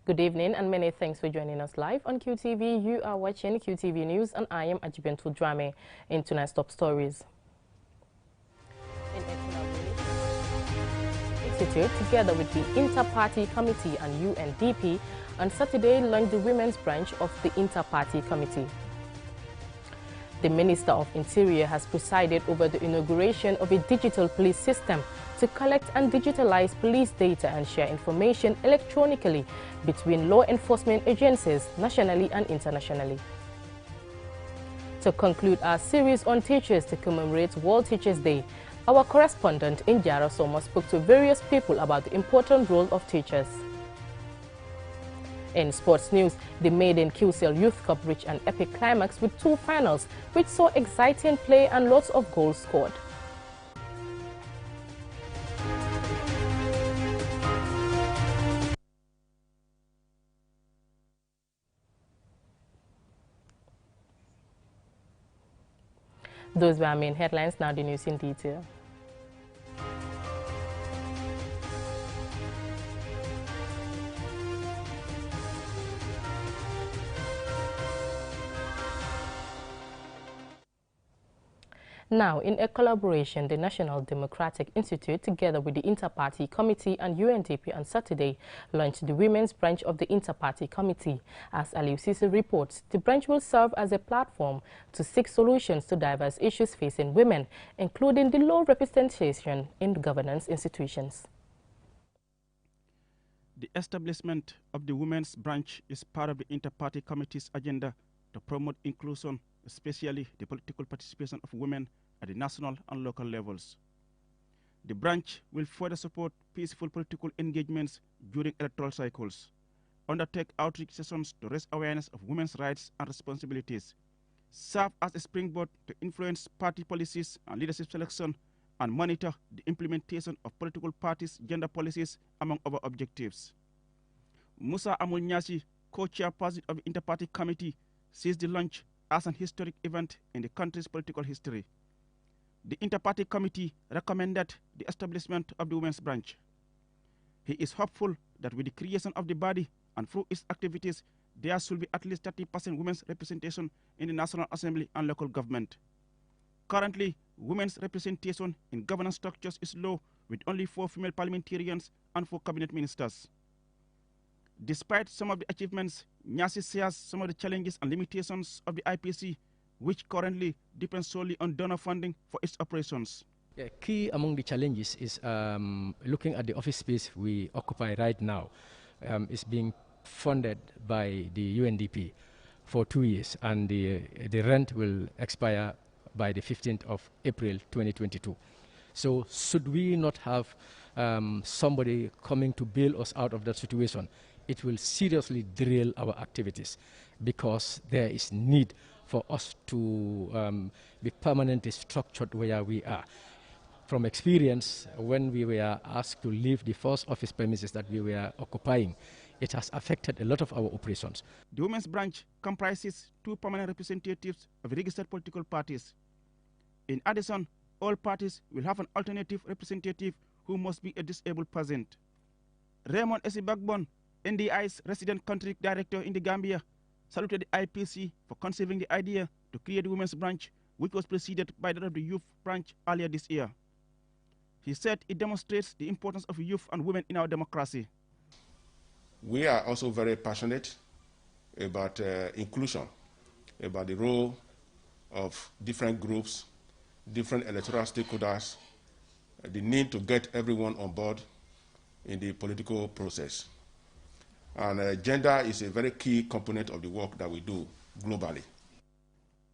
Good evening and many thanks for joining us live on QTV. You are watching QTV News and I am Ajibentu Drame. In tonight's top stories. Institute, together with the Inter-Party Committee and UNDP, on Saturday launched the Women's Branch of the Inter-Party Committee. The Minister of Interior has presided over the inauguration of a digital police system to collect and digitalize police data and share information electronically between law enforcement agencies nationally and internationally. To conclude our series on teachers to commemorate World Teachers' Day, our correspondent in Jara Soma spoke to various people about the important role of teachers. In sports news, the Maiden QCL Youth Cup reached an epic climax with 2 finals, which saw exciting play and lots of goals scored. Those were our main headlines. Now the news in detail. Now, in a collaboration, the National Democratic Institute, together with the Inter-Party Committee and UNDP on Saturday, launched the Women's Branch of the Inter-Party Committee. As Aliu Sisi reports, the branch will serve as a platform to seek solutions to diverse issues facing women, including the low representation in governance institutions. The establishment of the Women's Branch is part of the Inter-Party Committee's agenda to promote inclusion, especially the political participation of women at the national and local levels. The branch will further support peaceful political engagements during electoral cycles, undertake outreach sessions to raise awareness of women's rights and responsibilities, serve as a springboard to influence party policies and leadership selection, and monitor the implementation of political parties' gender policies, among other objectives. Musa Amul-Nyasi, co-chairperson of the Inter-Party Committee, sees the launch as an historic event in the country's political history. The Inter-Party Committee recommended the establishment of the Women's Branch. He is hopeful that with the creation of the body and through its activities, there should be at least 30% women's representation in the National Assembly and local government. Currently, women's representation in governance structures is low, with only 4 female parliamentarians and 4 cabinet ministers. Despite some of the achievements, Nyasi shares some of the challenges and limitations of the IPC, which currently depends solely on donor funding for its operations. Yeah, key among the challenges is looking at the office space we occupy right now. It's being funded by the UNDP for 2 years, and the rent will expire by the 15th of April 2022. So should we not have somebody coming to bail us out of that situation, it will seriously derail our activities, because there is need for us to be permanently structured where we are. From experience, when we were asked to leave the first office premises that we were occupying, it has affected a lot of our operations. The Women's Branch comprises 2 permanent representatives of registered political parties. In addition, all parties will have an alternative representative who must be a disabled person. Raymond Esibagbon, NDI's resident country director in the Gambia, saluted the IPC for conceiving the idea to create the Women's Branch, which was preceded by that of the Youth Branch earlier this year. He said it demonstrates the importance of youth and women in our democracy. We are also very passionate about inclusion, about the role of different groups, different electoral stakeholders, the need to get everyone on board in the political process. And gender is a very key component of the work that we do globally.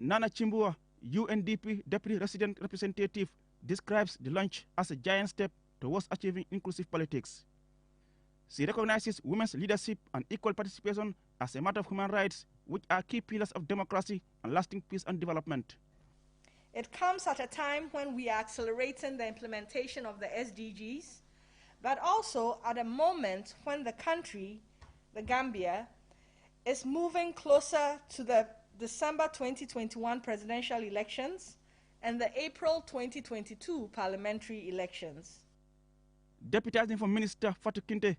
Nana Chimbua, UNDP Deputy Resident Representative, describes the launch as a giant step towards achieving inclusive politics. She recognizes women's leadership and equal participation as a matter of human rights, which are key pillars of democracy and lasting peace and development. It comes at a time when we are accelerating the implementation of the SDGs, but also at a moment when the country, the Gambia, is moving closer to the December 2021 presidential elections and the April 2022 parliamentary elections. Deputizing for Minister Fatou Kinte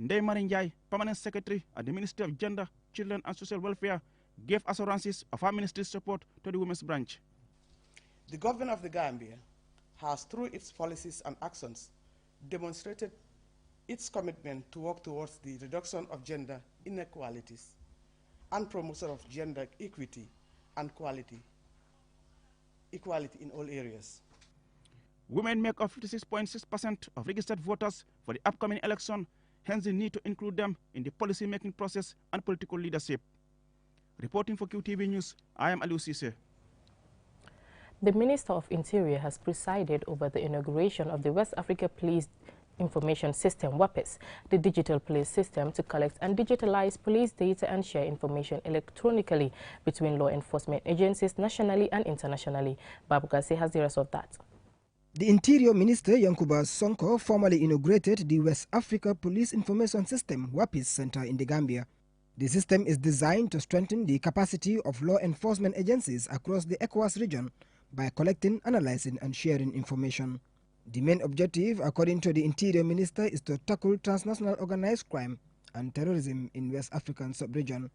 Ndeye Marie Njai, Permanent Secretary at the Ministry of Gender, Children and Social Welfare, gave assurances of her ministry's support to the women's branch. The government of the Gambia has, through its policies and actions, demonstrated its commitment to work towards the reduction of gender inequalities and promotion of gender equity and equality in all areas. Women make up 56.6% of registered voters for the upcoming election, hence the need to include them in the policy-making process and political leadership. Reporting for QTV News, I am Aliou Cisse. The Minister of Interior has presided over the inauguration of the West Africa Police Information System, WAIPS, the digital police system to collect and digitalize police data and share information electronically between law enforcement agencies nationally and internationally. Babukase has the rest of that. The Interior Minister Yankuba Sonko formally inaugurated the West Africa Police Information System, WAIPS Center in the Gambia. The system is designed to strengthen the capacity of law enforcement agencies across the ECOWAS region by collecting, analyzing and sharing information. The main objective, according to the Interior Minister, is to tackle transnational organized crime and terrorism in West African sub-region.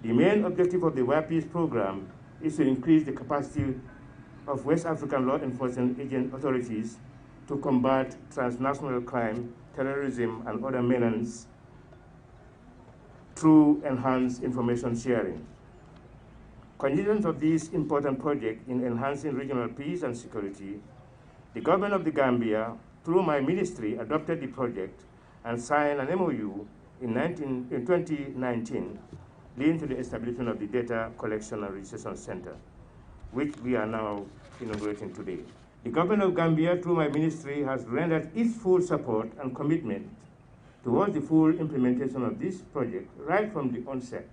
The main objective of the WAIPS program is to increase the capacity of West African law enforcement agent authorities to combat transnational crime, terrorism, and other menaces through enhanced information sharing. Contingent of this important project in enhancing regional peace and security, the government of the Gambia, through my ministry, adopted the project and signed an MOU in 2019, leading to the establishment of the Data Collection and Registration Center, which we are now inaugurating today. The government of Gambia, through my ministry, has rendered its full support and commitment towards the full implementation of this project right from the onset.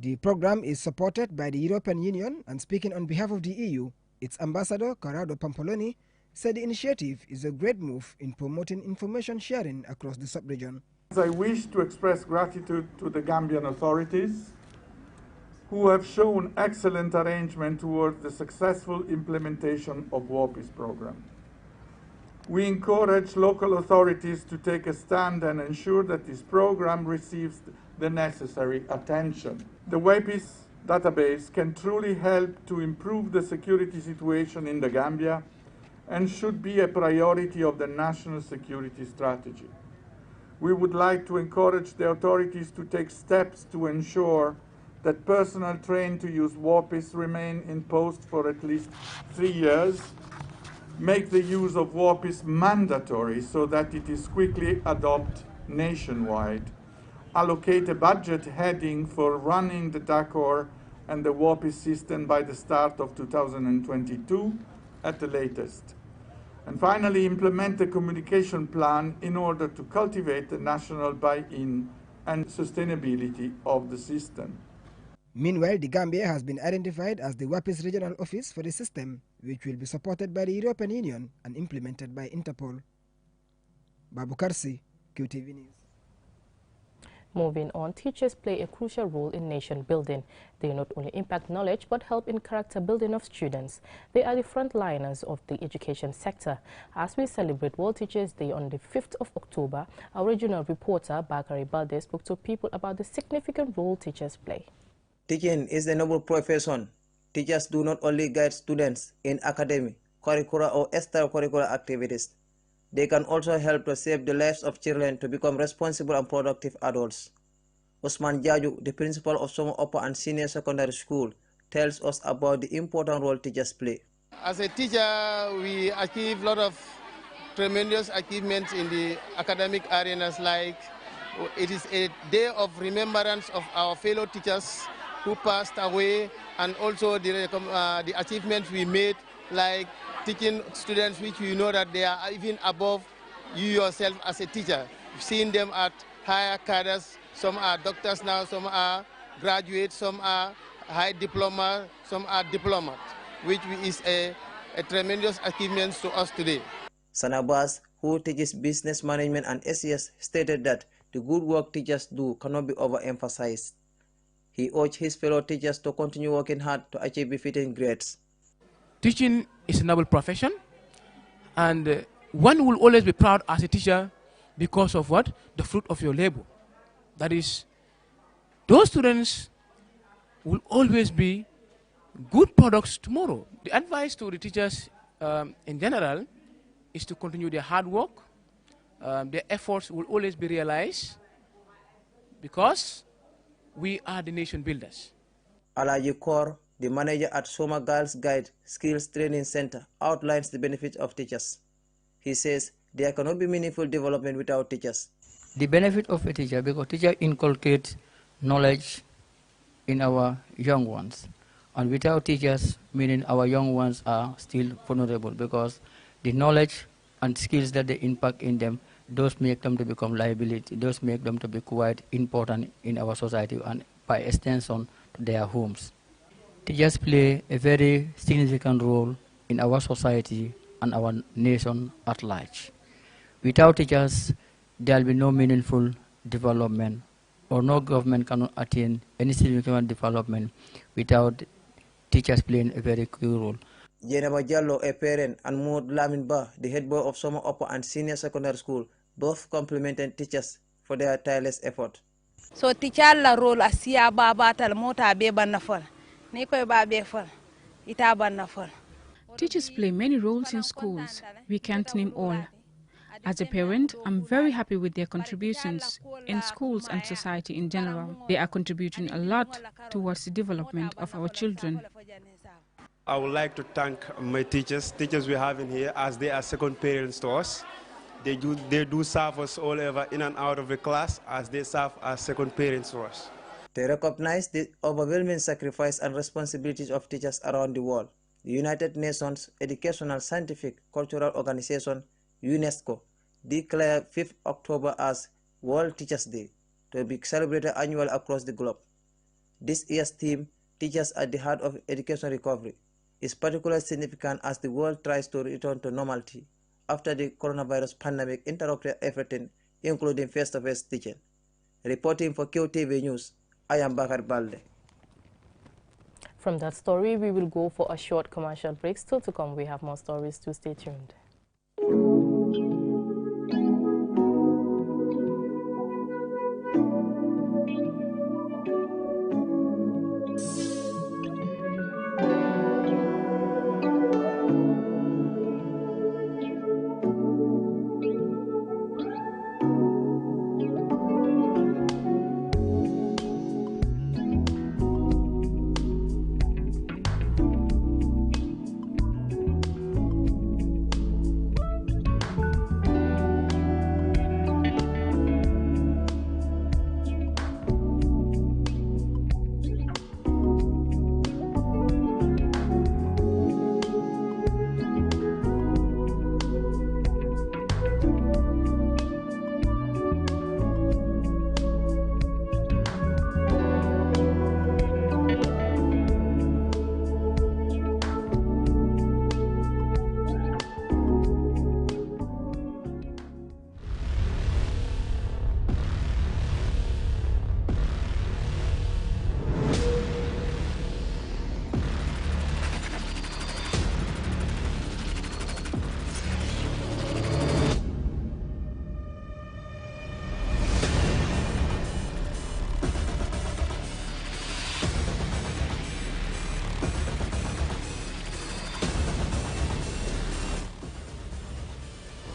The program is supported by the European Union, and speaking on behalf of the EU, its ambassador, Corrado Pampoloni, said the initiative is a great move in promoting information sharing across the sub-region. I wish to express gratitude to the Gambian authorities who have shown excellent arrangement towards the successful implementation of WAIPS program. We encourage local authorities to take a stand and ensure that this program receives the necessary attention. The WAIPS database can truly help to improve the security situation in the Gambia and should be a priority of the national security strategy. We would like to encourage the authorities to take steps to ensure that personnel trained to use WAIPS remain in post for at least 3 years, make the use of WAIPS mandatory so that it is quickly adopted nationwide, allocate a budget heading for running the DACOR and the WAIPS system by the start of 2022 at the latest. And finally, implement a communication plan in order to cultivate the national buy-in and sustainability of the system. Meanwhile, the Gambia has been identified as the WAIPS regional office for the system, which will be supported by the European Union and implemented by Interpol. Babu Karsi, QTV News. Moving on, teachers play a crucial role in nation building. They not only impact knowledge but help in character building of students. They are the frontliners of the education sector. As we celebrate World Teachers Day on the 5th of October, our regional reporter Bakari Balde spoke to people about the significant role teachers play. Teaching is a noble profession. Teachers do not only guide students in academic, curricular or extracurricular activities. They can also help to save the lives of children to become responsible and productive adults. Osman Jaju, the principal of Somo Upper and Senior Secondary School, tells us about the important role teachers play. As a teacher, we achieve a lot of tremendous achievements in the academic arenas, like it is a day of remembrance of our fellow teachers who passed away, and also the achievements we made, like teaching students which we know that they are even above you yourself as a teacher. You've seen them at higher cadres. Some are doctors now, some are graduates, some are high diploma, some are diplomat, which is a tremendous achievement to us today. Sanabas, who teaches business management and SES, stated that the good work teachers do cannot be overemphasized. He urged his fellow teachers to continue working hard to achieve befitting grades. Teaching is a noble profession, and one will always be proud as a teacher because of what? The fruit of your labor. That is, those students will always be good products tomorrow. The advice to the teachers in general is to continue their hard work. Their efforts will always be realized because we are the nation builders. Alaji Kaur, the manager at Soma Girls Guide Skills Training Center, outlines the benefits of teachers. He says there cannot be meaningful development without teachers. The benefit of a teacher, because teacher inculcates knowledge in our young ones. And without teachers, meaning our young ones are still vulnerable, because the knowledge and skills that they impact in them, those make them to become liability, those make them to be quite important in our society and by extension to their homes. Teachers play a very significant role in our society and our nation at large. Without teachers, there will be no meaningful development, or no government cannot attain any significant development without teachers playing a very key role. Jeneba Jallo, a parent, and Maud Lamin Ba, the head boy of Soma Upper and Senior Secondary School, both complimented teachers for their tireless effort. So teacher la role asiya baba tal mota be banafal. Ni koy ba be fal. Ita banafal. Teachers play many roles in schools. We can't name all. As a parent, I'm very happy with their contributions in schools and society in general. They are contributing a lot towards the development of our children. I would like to thank my teachers we have in here, as they are second parents to us. They do serve us all over in and out of the class, as they serve as second parents to us. They recognize the overwhelming sacrifice and responsibilities of teachers around the world. The United Nations Educational, Scientific, Cultural Organization, UNESCO, declared 5th October as World Teachers Day, to be celebrated annually across the globe. This year's theme, Teachers at the Heart of Education Recovery, is particularly significant as the world tries to return to normality after the coronavirus pandemic interrupted everything, including face-to-face teaching. Reporting for QTV News, I am Bakar Balde. From that story, we will go for a short commercial break. Still to come, we have more stories, to stay tuned.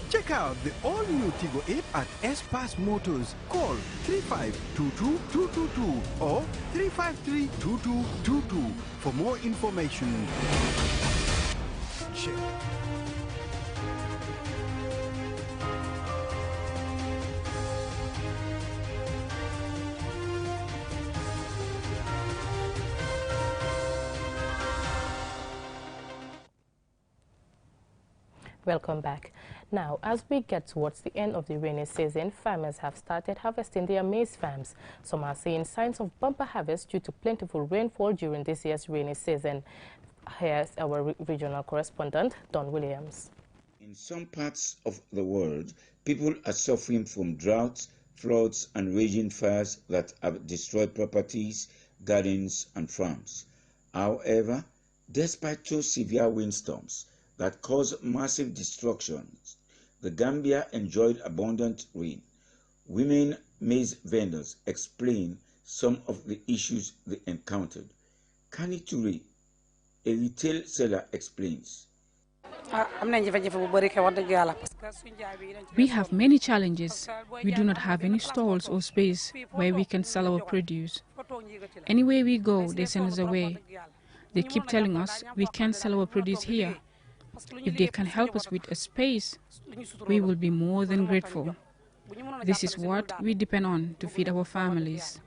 Check out the all-new Tigo app at S-Pass Motors. Call 3522-222 or 353-2222 for more information. Check. Welcome back. Now, as we get towards the end of the rainy season, farmers have started harvesting their maize farms. Some are seeing signs of bumper harvest due to plentiful rainfall during this year's rainy season. Here's our regional correspondent, Don Williams. In some parts of the world, people are suffering from droughts, floods, and raging fires that have destroyed properties, gardens, and farms. However, despite two severe windstorms that caused massive destruction, the Gambia enjoyed abundant rain. Women maize vendors explain some of the issues they encountered. Kani Ture, a retail seller, explains. We have many challenges. We do not have any stalls or space where we can sell our produce. Anywhere we go, they send us away. They keep telling us we can't sell our produce here. If they can help us with a space, we will be more than grateful. This is what we depend on to feed our families.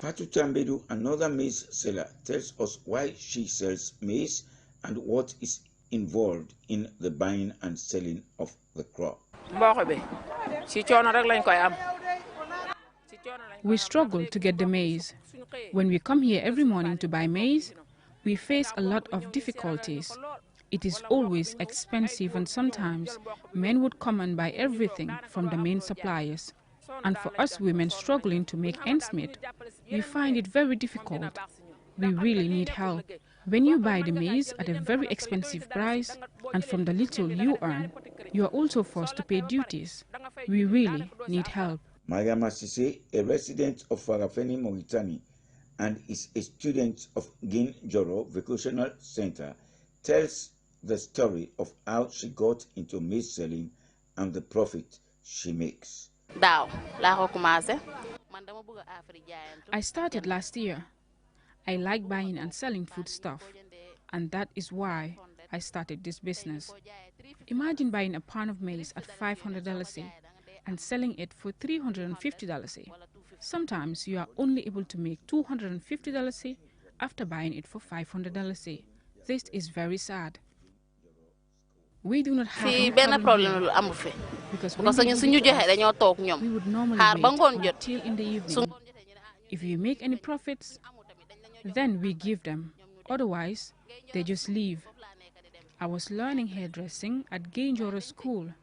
Patu Tambedu, another maize seller, tells us why she sells maize and what is involved in the buying and selling of the crop. We struggle to get the maize. When we come here every morning to buy maize, we face a lot of difficulties. It is always expensive, and sometimes men would come and buy everything from the main suppliers. And for us women struggling to make ends meet, we find it very difficult. We really need help. When you buy the maize at a very expensive price, and from the little you earn, you are also forced to pay duties. We really need help. Mariama Sise, a resident of Farafeni, Mauritania, and is a student of Gin Joro Vocational Center, tells the story of how she got into maize selling and the profit she makes. I started last year. I like buying and selling food stuff, and that is why I started this business. Imagine buying a pound of maize at $500 and selling it for $350. Sometimes you are only able to make $250 after buying it for $500. This is very sad. We do not have any problem here, because when we would normally wait until in the evening. If we make any profits, then we give them. Otherwise, they just leave. I was learning hairdressing at Gainjoro School.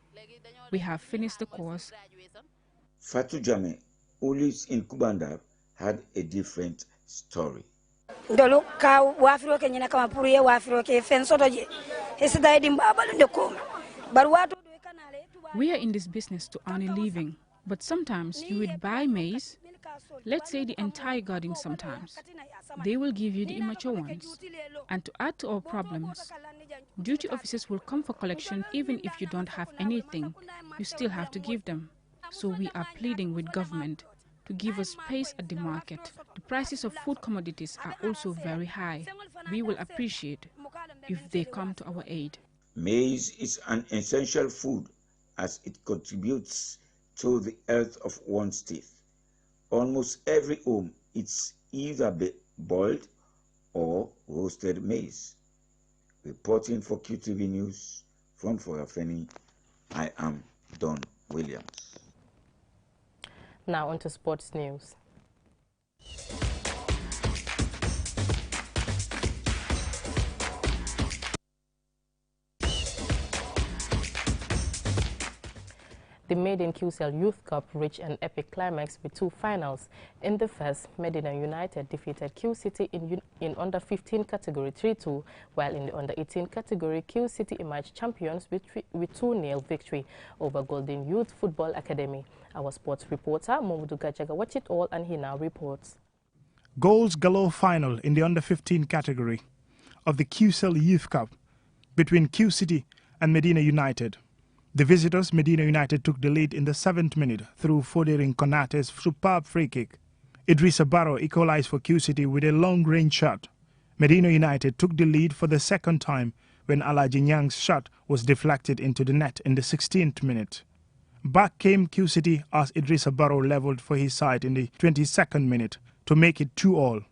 We have finished the course. Fatou Jame, who lives in Kubanda, had a different story. We are in this business to earn a living, but sometimes you would buy maize, let's say the entire garden sometimes. They will give you the immature ones. And to add to our problems, duty officers will come for collection even if you don't have anything. You still have to give them. So we are pleading with government to give us space at the market. The prices of food commodities are also very high. We will appreciate if they come to our aid. Maize is an essential food as it contributes to the health of one's teeth. Almost every home eats either boiled or roasted maize. Reporting for QTV News from Farafeni, I am Don Williams. Now on to sports news. The Maiden QCell Youth Cup reached an epic climax with two finals. In the first, Medina United defeated Q City in under 15 category 3-2, while in the under 18 category, Q City emerged champions with 2-0 victory over Golden Youth Football Academy. Our sports reporter, Momudu Gajaga, watched it all and he now reports. Goals galore final in the under 15 category of the QCell Youth Cup between Q City and Medina United. The visitors, Medina United, took the lead in the 7th minute through Fodering Konate's superb free kick. Idrissa Barrow equalized for Q City with a long-range shot. Medina United took the lead for the second time when Alaji Nyang's shot was deflected into the net in the 16th minute. Back came Q City as Idrissa Barrow levelled for his side in the 22nd minute to make it 2-2,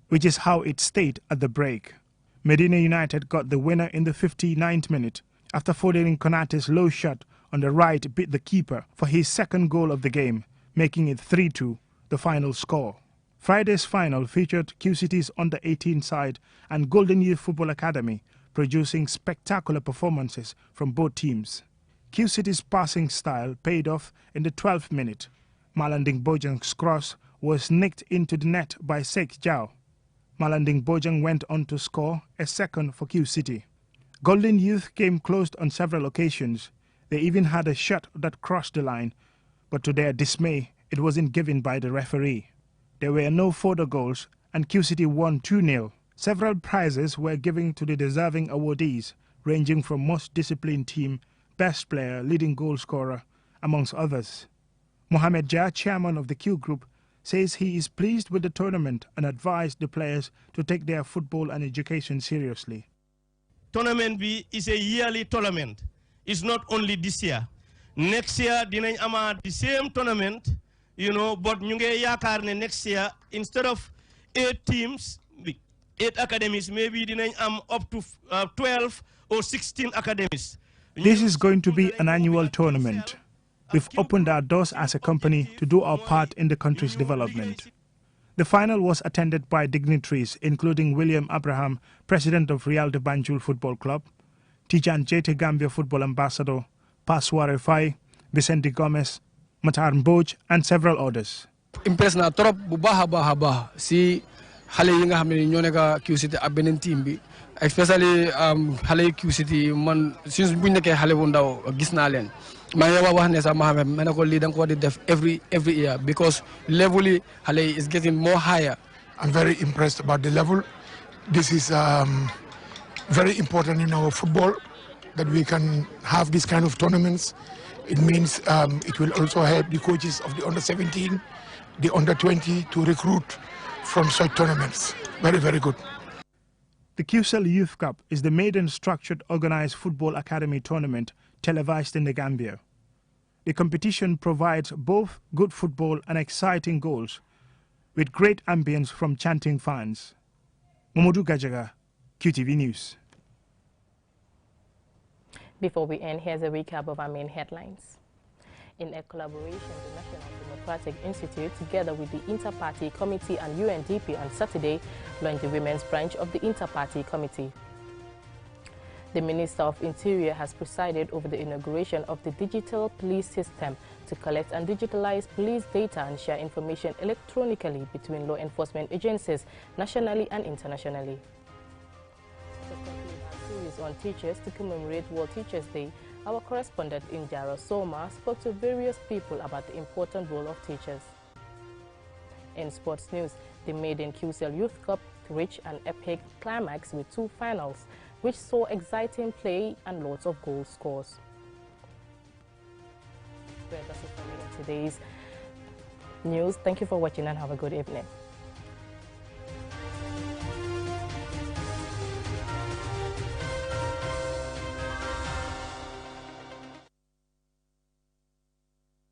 which is how it stayed at the break. Medina United got the winner in the 59th minute after Fodering Konate's low shot on the right beat the keeper for his second goal of the game, making it 3-2, the final score. Friday's final featured Q City's under-18 side and Golden Youth Football Academy, producing spectacular performances from both teams. Q City's passing style paid off in the 12th minute. Malanding Bojang's cross was nicked into the net by Sek Jao. Malanding Bojang went on to score a second for Q City. Golden Youth came close on several occasions. They even had a shot that crossed the line, but to their dismay, it wasn't given by the referee. There were no further goals, and Q City won 2-0. Several prizes were given to the deserving awardees, ranging from most disciplined team, best player, leading goal scorer, amongst others. Mohamed Jah, chairman of the Q Group, says he is pleased with the tournament and advised the players to take their football and education seriously. Tournament B is a yearly tournament. It's not only this year. Next year, dinañ ama the same tournament, but ñu ngi yaakaar ne next year, instead of 8 teams, 8 academies, maybe dinañ am up to 12 or 16 academies. This is going to be an annual tournament. We've opened our doors as a company to do our part in the country's development. The final was attended by dignitaries including William Abraham, president of Real de Banjul Football Club, Tijan Jete Gambia Football Ambassador, Pasware Fai, Vicente Gomez, Matar Mboj, and several others. Impress na trop bu baax si xalé yi nga xamné ñoo nekk Q City ak benen team bi, especially xalé Q City man since buñ nekké xalé bu ndaw gis na len. Ma ngi wax ne sax Mohamed ma ne ko lii da nga ko di def every year because level yi xale is getting more higher. I'm very impressed about the level. This is very important in our football that we can have this kind of tournaments. It means it will also help the coaches of the under-17, the under-20 to recruit from such tournaments. Very, very good. The QCell Youth Cup is the maiden structured organized football academy tournament televised in the Gambia. The competition provides both good football and exciting goals, with great ambience from chanting fans. Momodu Gajaga, QTV News. Before we end, here's a recap of our main headlines. In a collaboration, the National Democratic Institute, together with the Inter-Party Committee and UNDP on Saturday, launched the women's branch of the Inter-Party Committee. The Minister of Interior has presided over the inauguration of the digital police system to collect and digitalize police data and share information electronically between law enforcement agencies nationally and internationally. To conclude our series on teachers to commemorate World Teachers Day, our correspondent in Jaro Soma spoke to various people about the important role of teachers. In sports news, the maiden QCell Youth Cup reached an epic climax with 2 finals, which saw exciting play and lots of goal scores. Well, that's it for me in today's news. Thank you for watching and have a good evening.